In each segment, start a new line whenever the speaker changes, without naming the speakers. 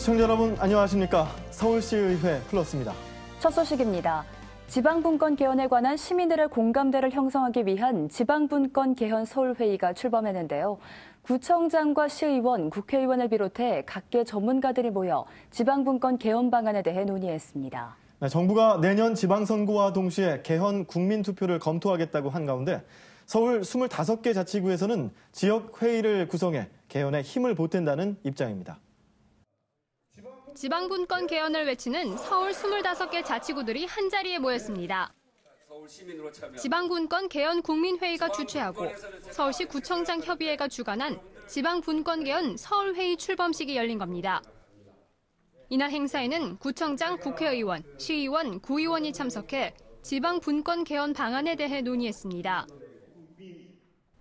시청자 여러분 안녕하십니까. 서울시의회 플러스입니다.
첫 소식입니다. 지방분권 개헌에 관한 시민들의 공감대를 형성하기 위한 지방분권 개헌 서울회의가 출범했는데요. 구청장과 시의원, 국회의원을 비롯해 각계 전문가들이 모여 지방분권 개헌 방안에 대해 논의했습니다.
네, 정부가 내년 지방선거와 동시에 개헌 국민투표를 검토하겠다고 한 가운데 서울 25개 자치구에서는 지역회의를 구성해 개헌에 힘을 보탠다는 입장입니다.
지방분권 개헌을 외치는 서울 25개 자치구들이 한자리에 모였습니다. 지방분권 개헌 국민회의가 주최하고 서울시 구청장 협의회가 주관한 지방분권 개헌 서울회의 출범식이 열린 겁니다. 이날 행사에는 구청장, 국회의원, 시의원, 구의원이 참석해 지방분권 개헌 방안에 대해 논의했습니다.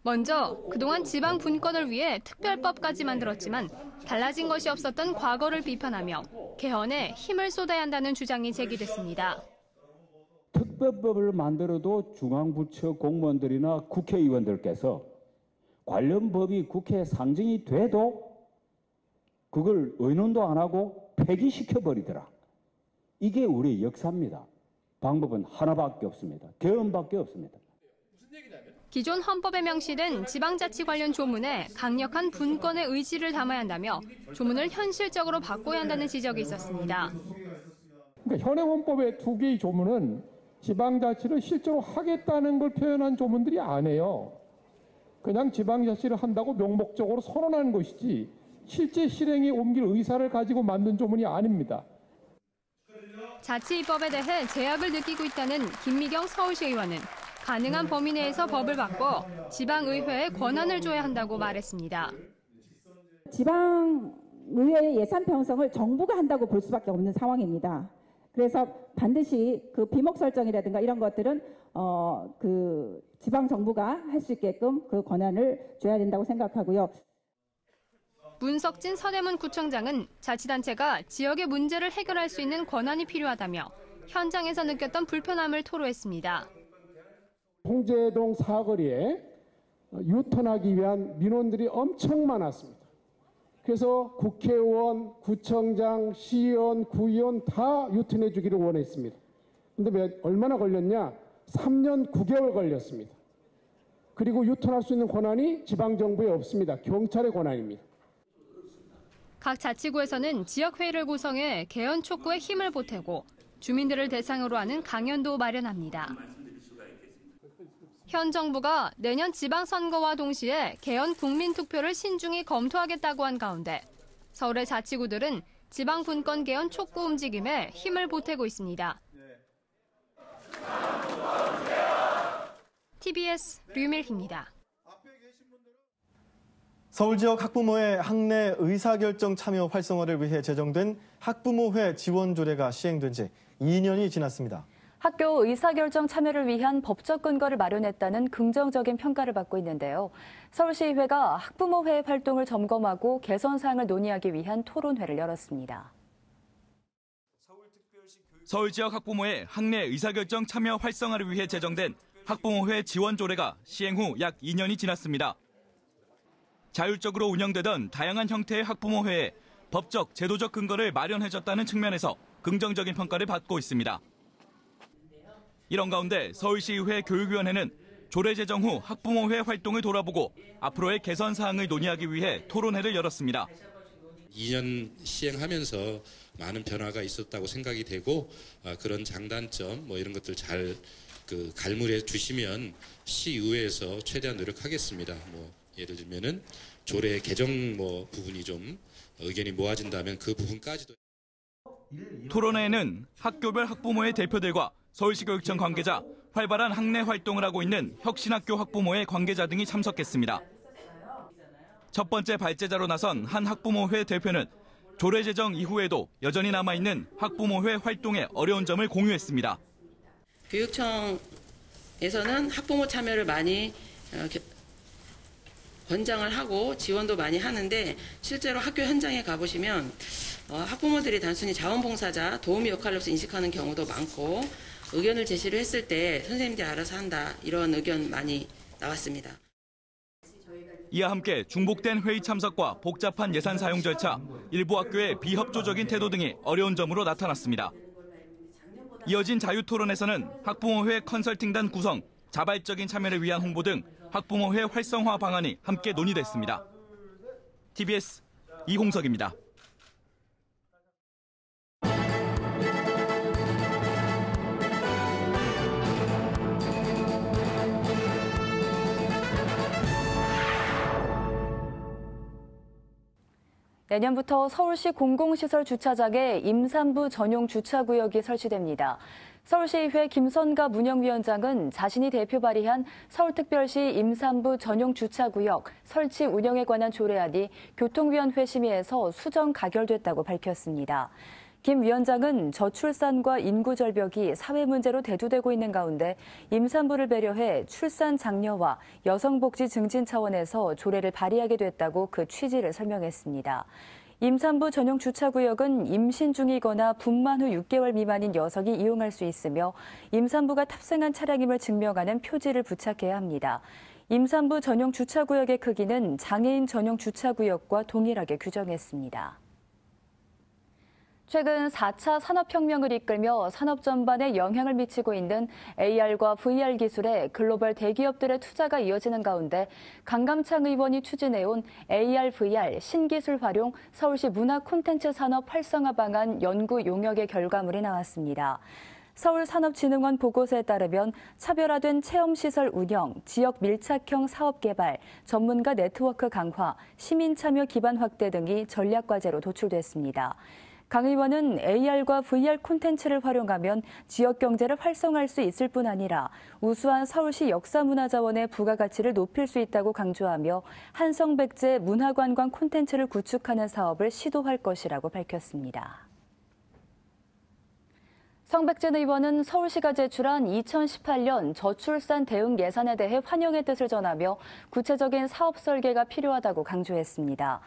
먼저 그동안 지방분권을 위해 특별법까지 만들었지만 달라진 것이 없었던 과거를 비판하며 개헌에 힘을 쏟아야 한다는 주장이 제기됐습니다.
특별법을 만들어도 중앙부처 공무원들이나 국회의원들께서 관련 법이 국회에 상정이 돼도 그걸 의논도 안 하고 폐기시켜버리더라. 이게 우리의 역사입니다. 방법은 하나밖에 없습니다. 개헌밖에 없습니다.
기존 헌법에 명시된 지방자치 관련 조문에 강력한 분권의 의지를 담아야 한다며 조문을 현실적으로 바꿔야 한다는 지적이 있었습니다.
그러니까 현행 헌법의 두 개의 조문은 지방자치를 실제로 하겠다는 걸 표현한 조문들이 아니에요. 그냥 지방자치를 한다고 명목적으로 선언하는 것이지 실제 실행에 옮길 의사를 가지고 만든 조문이 아닙니다.
자치 입법에 대해 제약을 느끼고 있다는 김미경 서울시 의원은 가능한 범위 내에서 법을 바꿔 지방의회에 권한을 줘야 한다고 말했습니다.
지방의회의 예산 편성을 정부가 한다고 볼 수밖에 없는 상황입니다. 그래서 반드시 그 비목 설정이라든가 이런 것들은 그 지방 정부가 할 수 있게끔 그 권한을 줘야 된다고 생각하고요.
문석진 서대문 구청장은 자치단체가 지역의 문제를 해결할 수 있는 권한이 필요하다며 현장에서 느꼈던 불편함을 토로했습니다.
홍제동 사거리에 유턴하기 위한 민원들이 엄청 많았습니다. 그래서 국회의원, 구청장, 시의원, 구의원 다 유턴해 주기를 원했습니다. 그런데 얼마나 걸렸냐? 3년 9개월 걸렸습니다. 그리고 유턴할 수 있는 권한이 지방정부에 없습니다. 경찰의 권한입니다.
각 자치구에서는 지역회의를 구성해 개헌 촉구에 힘을 보태고 주민들을 대상으로 하는 강연도 마련합니다. 현 정부가 내년 지방선거와 동시에 개헌 국민투표를 신중히 검토하겠다고 한 가운데 서울의 자치구들은 지방분권 개헌 촉구 움직임에 힘을 보태고 있습니다. TBS 류밀희입니다.
서울 지역 학부모의 학내 의사결정 참여 활성화를 위해 제정된 학부모회 지원 조례가 시행된 지 2년이 지났습니다.
학교 의사결정 참여를 위한 법적 근거를 마련했다는 긍정적인 평가를 받고 있는데요. 서울시의회가 학부모회 활동을 점검하고 개선 사항을 논의하기 위한 토론회를 열었습니다.
서울 지역 학부모의 학내 의사결정 참여 활성화를 위해 제정된 학부모회 지원 조례가 시행 후 약 2년이 지났습니다. 자율적으로 운영되던 다양한 형태의 학부모회에 법적, 제도적 근거를 마련해줬다는 측면에서 긍정적인 평가를 받고 있습니다. 이런 가운데 서울시의회 교육위원회는 조례 제정 후 학부모회 활동을 돌아보고 앞으로의 개선 사항을 논의하기 위해 토론회를 열었습니다.
2년 시행하면서 많은 변화가 있었다고 생각이 되고 그런 장단점 이런 것들 잘 갈무리해 주시면 시의회에서 최대한 노력하겠습니다. 예를 들면은 조례 개정 부분이 좀 의견이 모아진다면 그 부분까지도.
토론회에는 학교별 학부모의 대표들과 서울시교육청 관계자, 활발한 학내 활동을 하고 있는 혁신학교 학부모의 관계자 등이 참석했습니다. 첫 번째 발제자로 나선 한 학부모회 대표는 조례 제정 이후에도 여전히 남아있는 학부모회 활동의 어려운 점을 공유했습니다.
교육청에서는 학부모 참여를 많이 권장을 하고 지원도 많이 하는데 실제로 학교 현장에 가보시면 학부모들이 단순히 자원봉사자, 도우미 역할로서 인식하는 경우도 많고 의견을 제시를 했을 때 선생님들이 알아서 한다 이런 의견 많이 나왔습니다.
이와 함께 중복된 회의 참석과 복잡한 예산 사용 절차, 일부 학교의 비협조적인 태도 등이 어려운 점으로 나타났습니다. 이어진 자유토론에서는 학부모회 컨설팅단 구성, 자발적인 참여를 위한 홍보 등 학부모회 활성화 방안이 함께 논의됐습니다. TBS 이홍석입니다.
내년부터 서울시 공공시설 주차장에 임산부 전용 주차구역이 설치됩니다. 서울시의회 김선가 문영위원장은 자신이 대표 발의한 서울특별시 임산부 전용 주차구역 설치 운영에 관한 조례안이 교통위원회 심의에서 수정 가결됐다고 밝혔습니다. 김 위원장은 저출산과 인구 절벽이 사회 문제로 대두되고 있는 가운데 임산부를 배려해 출산 장려와 여성복지 증진 차원에서 조례를 발의하게 됐다고 그 취지를 설명했습니다. 임산부 전용 주차구역은 임신 중이거나 분만 후 6개월 미만인 여성이 이용할 수 있으며 임산부가 탑승한 차량임을 증명하는 표지를 부착해야 합니다. 임산부 전용 주차구역의 크기는 장애인 전용 주차구역과 동일하게 규정했습니다. 최근 4차 산업혁명을 이끌며 산업 전반에 영향을 미치고 있는 AR과 VR 기술에 글로벌 대기업들의 투자가 이어지는 가운데 강감창 의원이 추진해온 AR, VR 신기술 활용 서울시 문화 콘텐츠 산업 활성화 방안 연구 용역의 결과물이 나왔습니다. 서울산업진흥원 보고서에 따르면 차별화된 체험시설 운영, 지역 밀착형 사업 개발, 전문가 네트워크 강화, 시민 참여 기반 확대 등이 전략 과제로 도출됐습니다. 강 의원은 AR과 VR 콘텐츠를 활용하면 지역 경제를 활성화할 수 있을 뿐 아니라 우수한 서울시 역사문화자원의 부가가치를 높일 수 있다고 강조하며 한성백제 문화관광 콘텐츠를 구축하는 사업을 시도할 것이라고 밝혔습니다. 성백진 의원은 서울시가 제출한 2018년 저출산 대응 예산에 대해 환영의 뜻을 전하며 구체적인 사업 설계가 필요하다고 강조했습니다.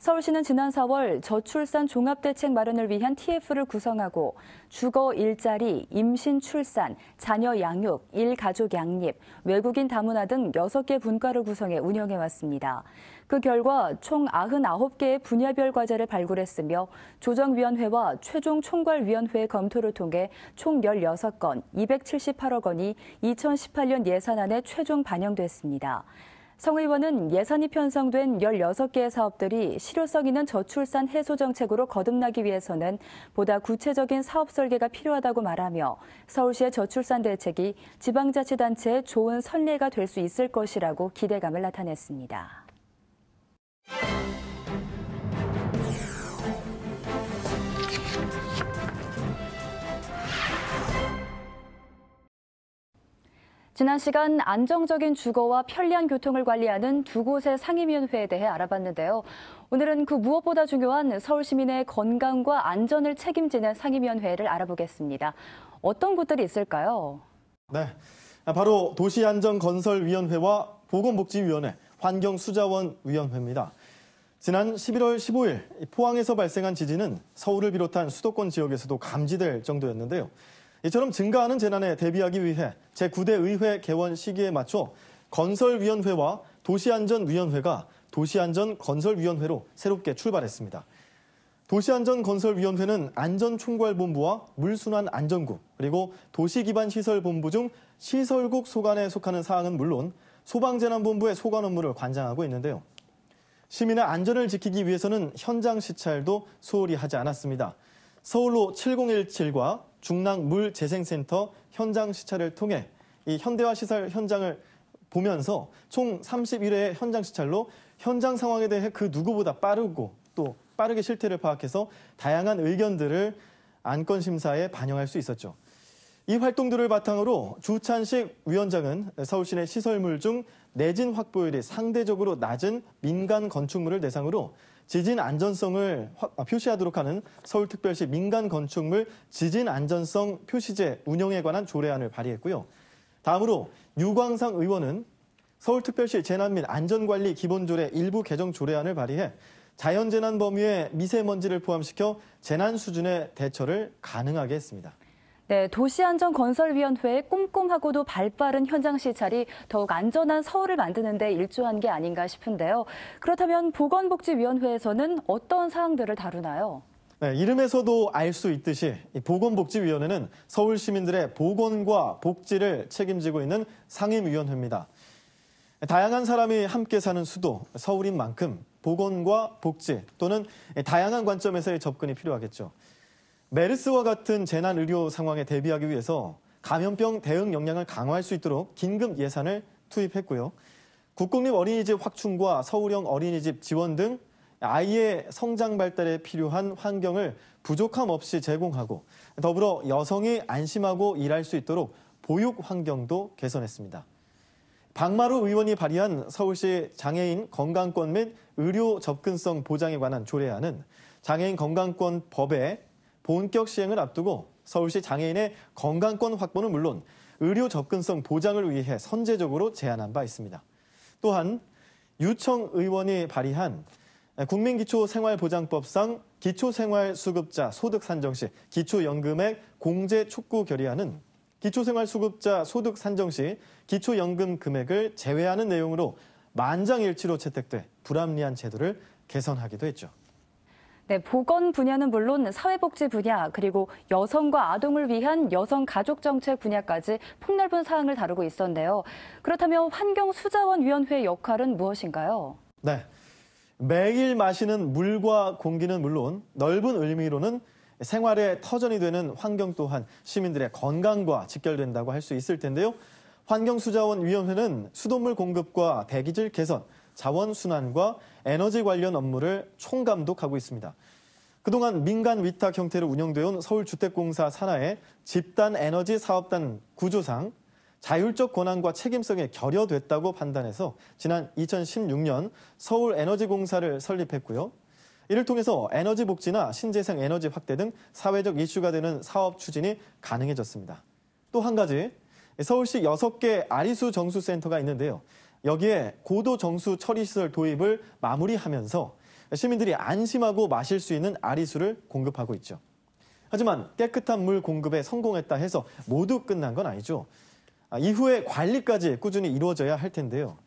서울시는 지난 4월 저출산 종합대책 마련을 위한 TF를 구성하고 주거, 일자리, 임신, 출산, 자녀 양육, 일가족 양립, 외국인 다문화 등 6개 분과를 구성해 운영해왔습니다. 그 결과 총 99개의 분야별 과제를 발굴했으며 조정위원회와 최종 총괄위원회의 검토를 통해 총 16건, 278억 원이 2018년 예산안에 최종 반영됐습니다. 성 의원은 예산이 편성된 16개의 사업들이 실효성 있는 저출산 해소 정책으로 거듭나기 위해서는 보다 구체적인 사업 설계가 필요하다고 말하며 서울시의 저출산 대책이 지방자치단체의 좋은 선례가 될 수 있을 것이라고 기대감을 나타냈습니다. 지난 시간 안정적인 주거와 편리한 교통을 관리하는 두 곳의 상임위원회에 대해 알아봤는데요. 오늘은 그 무엇보다 중요한 서울 시민의 건강과 안전을 책임지는 상임위원회를 알아보겠습니다. 어떤 곳들이 있을까요?
네, 바로 도시안전건설위원회와 보건복지위원회, 환경수자원위원회입니다. 지난 11월 15일 포항에서 발생한 지진은 서울을 비롯한 수도권 지역에서도 감지될 정도였는데요. 이처럼 증가하는 재난에 대비하기 위해 제9대 의회 개원 시기에 맞춰 건설위원회와 도시안전위원회가 도시안전건설위원회로 새롭게 출발했습니다. 도시안전건설위원회는 안전총괄본부와 물순환안전국, 그리고 도시기반시설본부 중 시설국 소관에 속하는 사항은 물론 소방재난본부의 소관 업무를 관장하고 있는데요. 시민의 안전을 지키기 위해서는 현장 시찰도 소홀히 하지 않았습니다. 서울로 7017과 중랑 물재생센터 현장 시찰을 통해 이 현대화 시설 현장을 보면서 총 31회의 현장 시찰로 현장 상황에 대해 그 누구보다 빠르고 또 빠르게 실태를 파악해서 다양한 의견들을 안건 심사에 반영할 수 있었죠. 이 활동들을 바탕으로 주찬식 위원장은 서울시내 시설물 중 내진 확보율이 상대적으로 낮은 민간 건축물을 대상으로 지진 안전성을 표시하도록 하는 서울특별시 민간건축물 지진 안전성 표시제 운영에 관한 조례안을 발의했고요. 다음으로 유광상 의원은 서울특별시 재난 및 안전관리 기본조례 일부 개정 조례안을 발의해 자연재난 범위에 미세먼지를 포함시켜 재난 수준의 대처를 가능하게 했습니다.
네, 도시안전건설위원회의 꼼꼼하고도 발빠른 현장 시찰이 더욱 안전한 서울을 만드는 데 일조한 게 아닌가 싶은데요. 그렇다면 보건복지위원회에서는 어떤 사항들을 다루나요?
네, 이름에서도 알 수 있듯이 이 보건복지위원회는 서울 시민들의 보건과 복지를 책임지고 있는 상임위원회입니다. 다양한 사람이 함께 사는 수도, 서울인 만큼 보건과 복지 또는 다양한 관점에서의 접근이 필요하겠죠. 메르스와 같은 재난 의료 상황에 대비하기 위해서 감염병 대응 역량을 강화할 수 있도록 긴급 예산을 투입했고요. 국공립 어린이집 확충과 서울형 어린이집 지원 등 아이의 성장 발달에 필요한 환경을 부족함 없이 제공하고 더불어 여성이 안심하고 일할 수 있도록 보육 환경도 개선했습니다. 박마루 의원이 발의한 서울시 장애인 건강권 및 의료 접근성 보장에 관한 조례안은 장애인 건강권 법의 본격 시행을 앞두고 서울시 장애인의 건강권 확보는 물론 의료 접근성 보장을 위해 선제적으로 제안한 바 있습니다. 또한 유청 의원이 발의한 국민기초생활보장법상 기초생활수급자 소득 산정 시 기초연금액 공제 촉구 결의안은 기초생활수급자 소득 산정 시 기초연금 금액을 제외하는 내용으로 만장일치로 채택돼 불합리한 제도를 개선하기도 했죠.
네, 보건 분야는 물론 사회복지 분야 그리고 여성과 아동을 위한 여성가족정책 분야까지 폭넓은 사항을 다루고 있었는데요. 그렇다면 환경수자원위원회의 역할은 무엇인가요?
네, 매일 마시는 물과 공기는 물론 넓은 의미로는 생활의 터전이 되는 환경 또한 시민들의 건강과 직결된다고 할 수 있을 텐데요. 환경수자원위원회는 수돗물 공급과 대기질 개선, 자원순환과 에너지 관련 업무를 총감독하고 있습니다. 그동안 민간 위탁 형태로 운영되어 온 서울주택공사 산하의 집단 에너지 사업단 구조상 자율적 권한과 책임성이 결여됐다고 판단해서 지난 2016년 서울에너지공사를 설립했고요. 이를 통해서 에너지 복지나 신재생 에너지 확대 등 사회적 이슈가 되는 사업 추진이 가능해졌습니다. 또 한 가지, 서울시 6개 아리수 정수센터가 있는데요. 여기에 고도 정수 처리시설 도입을 마무리하면서 시민들이 안심하고 마실 수 있는 아리수를 공급하고 있죠. 하지만 깨끗한 물 공급에 성공했다 해서 모두 끝난 건 아니죠. 이후에 관리까지 꾸준히 이루어져야 할 텐데요.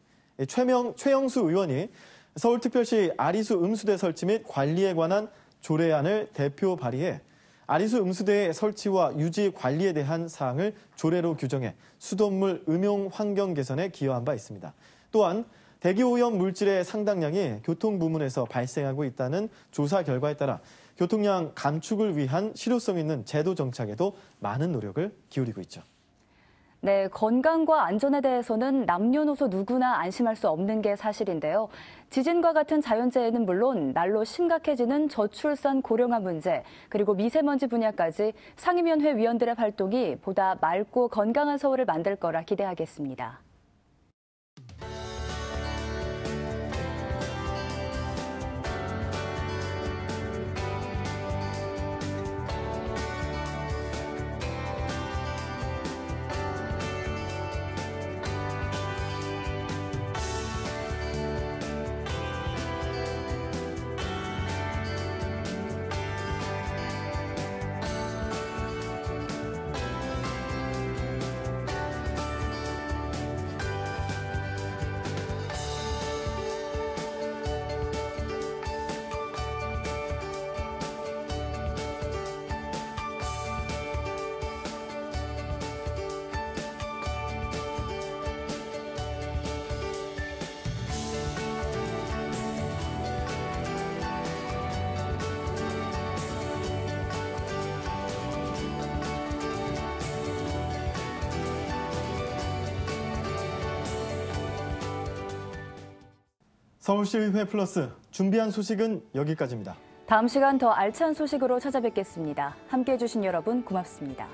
최영수 의원이 서울특별시 아리수 음수대 설치 및 관리에 관한 조례안을 대표 발의해 아리수 음수대의 설치와 유지 관리에 대한 사항을 조례로 규정해 수돗물 음용 환경 개선에 기여한 바 있습니다. 또한 대기오염 물질의 상당량이 교통부문에서 발생하고 있다는 조사 결과에 따라 교통량 감축을 위한 실효성 있는 제도 정착에도 많은 노력을 기울이고 있죠.
네, 건강과 안전에 대해서는 남녀노소 누구나 안심할 수 없는 게 사실인데요. 지진과 같은 자연재해는 물론 날로 심각해지는 저출산 고령화 문제, 그리고 미세먼지 분야까지 상임위원회 위원들의 활동이 보다 맑고 건강한 서울을 만들 거라 기대하겠습니다.
서울시의회 플러스 준비한 소식은 여기까지입니다.
다음 시간 더 알찬 소식으로 찾아뵙겠습니다. 함께해 주신 여러분 고맙습니다.